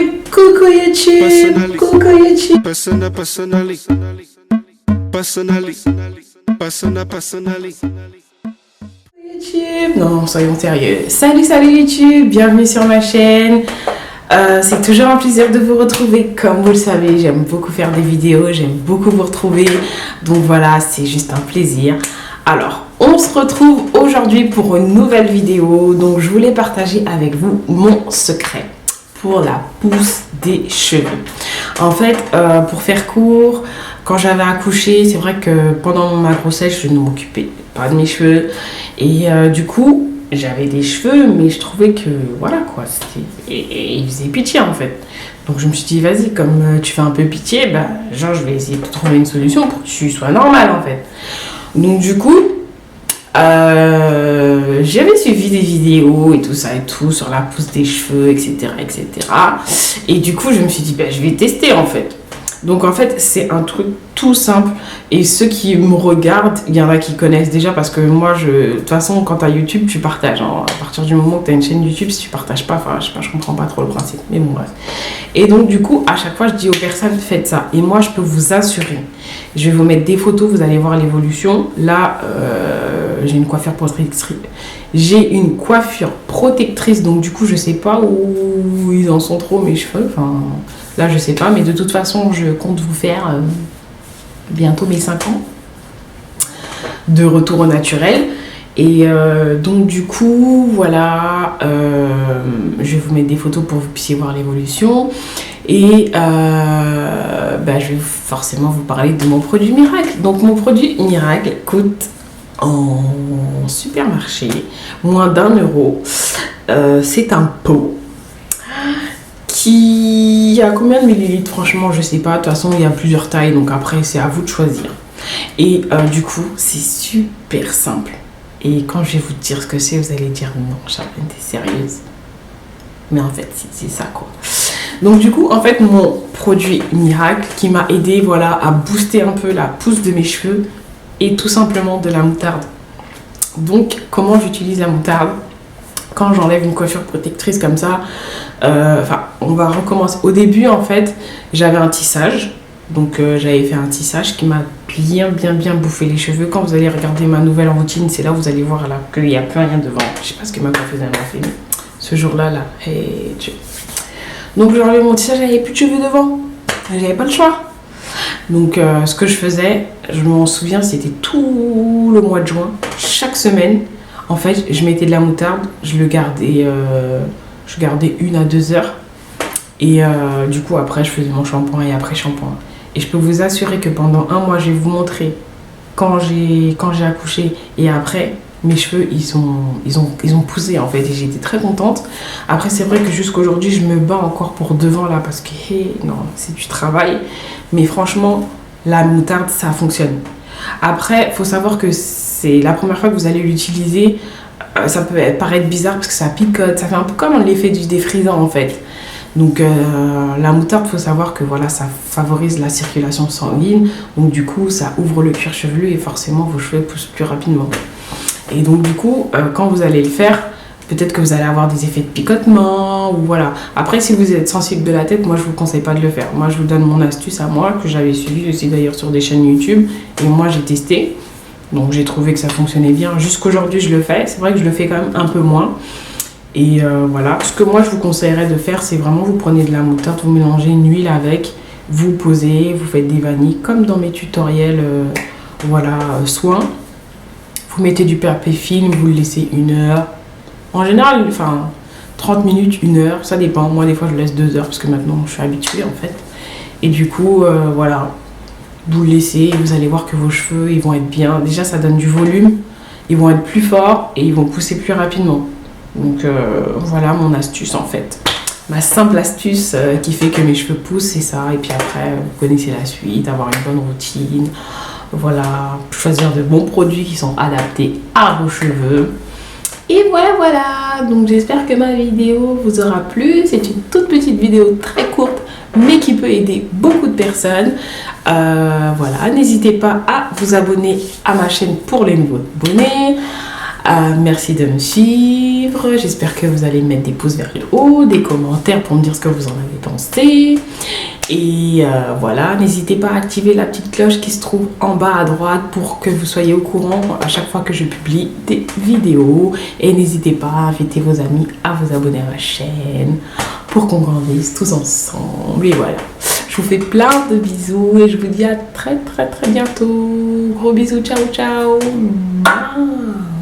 coucou YouTube, coucou YouTube. YouTube, non, soyons sérieux. Salut YouTube, bienvenue sur ma chaîne. C'est toujours un plaisir de vous retrouver. Comme vous le savez, j'aime beaucoup faire des vidéos, j'aime beaucoup vous retrouver. Donc voilà, c'est juste un plaisir. Alors, on se retrouve aujourd'hui pour une nouvelle vidéo. Donc je voulais partager avec vous mon secret pour la pousse des cheveux. En fait, pour faire court, quand j'avais accouché, c'est vrai que pendant ma grossesse, je ne m'occupais pas de mes cheveux. Et du coup, j'avais des cheveux, mais je trouvais que, voilà quoi, ils faisaient pitié en fait. Donc je me suis dit, vas-y, comme tu fais un peu pitié, bah, genre je vais essayer de trouver une solution pour que tu sois normal en fait. Donc du coup, j'avais suivi des vidéos et tout ça et tout sur la pousse des cheveux, etc., etc. Et du coup, je me suis dit, bah, je vais tester en fait. Donc en fait, c'est un truc tout simple. Et ceux qui me regardent, il y en a qui connaissent déjà parce que moi, de toute façon, quand tu as YouTube, tu partages. Hein. À partir du moment que tu as une chaîne YouTube, si tu partages pas, enfin, je sais pas, je comprends pas trop le principe. Mais bon, bref. Et donc, du coup, à chaque fois, je dis aux personnes, faites ça. Et moi, je peux vous assurer. Je vais vous mettre des photos, vous allez voir l'évolution. Là, j'ai une coiffure protectrice. J'ai une coiffure protectrice. Donc, du coup, je sais pas où ils en sont trop, mes cheveux. Enfin, là, je sais pas. Mais de toute façon, je compte vous faire bientôt mes 5 ans de retour au naturel. Et donc du coup voilà, je vais vous mettre des photos pour que vous puissiez voir l'évolution. Et bah, je vais forcément vous parler de mon produit miracle. Donc mon produit miracle coûte en supermarché moins d'1 €. C'est un pot qui a combien de millilitres, franchement je sais pas. De toute façon il y a plusieurs tailles, donc après c'est à vous de choisir. Et du coup c'est super simple. Et quand je vais vous dire ce que c'est, vous allez dire non, Charlène, t'es sérieuse? Mais en fait, c'est ça quoi. Donc du coup, en fait, mon produit miracle qui m'a aidé, voilà, à booster un peu la pousse de mes cheveux est tout simplement de la moutarde. Donc, comment j'utilise la moutarde? Quand j'enlève une coiffure protectrice comme ça, on va recommencer. Au début, en fait, j'avais un tissage. Donc j'avais fait un tissage qui m'a bien bouffé les cheveux. Quand vous allez regarder ma nouvelle routine, c'est là où vous allez voir là qu'il n'y a plus rien devant. Je sais pas ce que ma coiffeuse m'a fait, mais ce jour-là, là, hey, donc j'ai enlevé mon tissage, j'avais plus de cheveux devant. J'avais pas le choix. Donc ce que je faisais, je m'en souviens, c'était tout le mois de juin, chaque semaine. En fait, je mettais de la moutarde, je gardais 1 à 2 heures. Et du coup, après, je faisais mon shampoing et après shampoing. Et je peux vous assurer que pendant 1 mois, je vais vous montrer quand j'ai accouché et après, mes cheveux, ils ont poussé en fait. Et j'étais très contente. Après, c'est vrai que jusqu'aujourd'hui, je me bats encore pour devant là parce que, hey, non, c'est du travail. Mais franchement, la moutarde, ça fonctionne. Après, il faut savoir que c'est la première fois que vous allez l'utiliser. Ça peut paraître bizarre parce que ça picote. Ça fait un peu comme l'effet du défrisant en fait. Donc la moutarde, il faut savoir que voilà, ça favorise la circulation sanguine. Donc du coup, ça ouvre le cuir chevelu et forcément, vos cheveux poussent plus rapidement. Et donc du coup, quand vous allez le faire, peut-être que vous allez avoir des effets de picotement ou voilà. Après, si vous êtes sensible de la tête, moi, je vous conseille pas de le faire. Moi, je vous donne mon astuce à moi, que j'avais suivi aussi d'ailleurs sur des chaînes YouTube. Et moi, j'ai testé. Donc j'ai trouvé que ça fonctionnait bien. Jusqu'aujourd'hui, je le fais. C'est vrai que je le fais quand même un peu moins. Et voilà, ce que moi je vous conseillerais de faire, c'est vraiment vous prenez de la moutarde, vous mélangez une huile avec, vous posez, vous faites des vanilles, comme dans mes tutoriels, voilà, soins. Vous mettez du PRP film, vous le laissez 1 heure. En général, enfin, 30 minutes, 1 heure, ça dépend. Moi, des fois, je laisse 2 heures parce que maintenant, je suis habituée en fait. Et du coup, voilà, vous le laissez et vous allez voir que vos cheveux, ils vont être bien. Déjà, ça donne du volume, ils vont être plus forts et ils vont pousser plus rapidement. Donc voilà mon astuce en fait. Ma simple astuce qui fait que mes cheveux poussent, c'est ça. Et puis après, vous connaissez la suite, avoir une bonne routine. Voilà, choisir de bons produits qui sont adaptés à vos cheveux. Et voilà. Donc j'espère que ma vidéo vous aura plu. C'est une toute petite vidéo très courte, mais qui peut aider beaucoup de personnes. Voilà, n'hésitez pas à vous abonner à ma chaîne pour les nouveaux abonnés. Merci de me suivre. J'espère que vous allez mettre des pouces vers le haut, des commentaires pour me dire ce que vous en avez pensé. Et voilà, n'hésitez pas à activer la petite cloche qui se trouve en bas à droite pour que vous soyez au courant à chaque fois que je publie des vidéos. Et n'hésitez pas à inviter vos amis à vous abonner à ma chaîne pour qu'on grandisse tous ensemble. Et voilà, je vous fais plein de bisous et je vous dis à très bientôt. Gros bisous, ciao ciao. Mouah.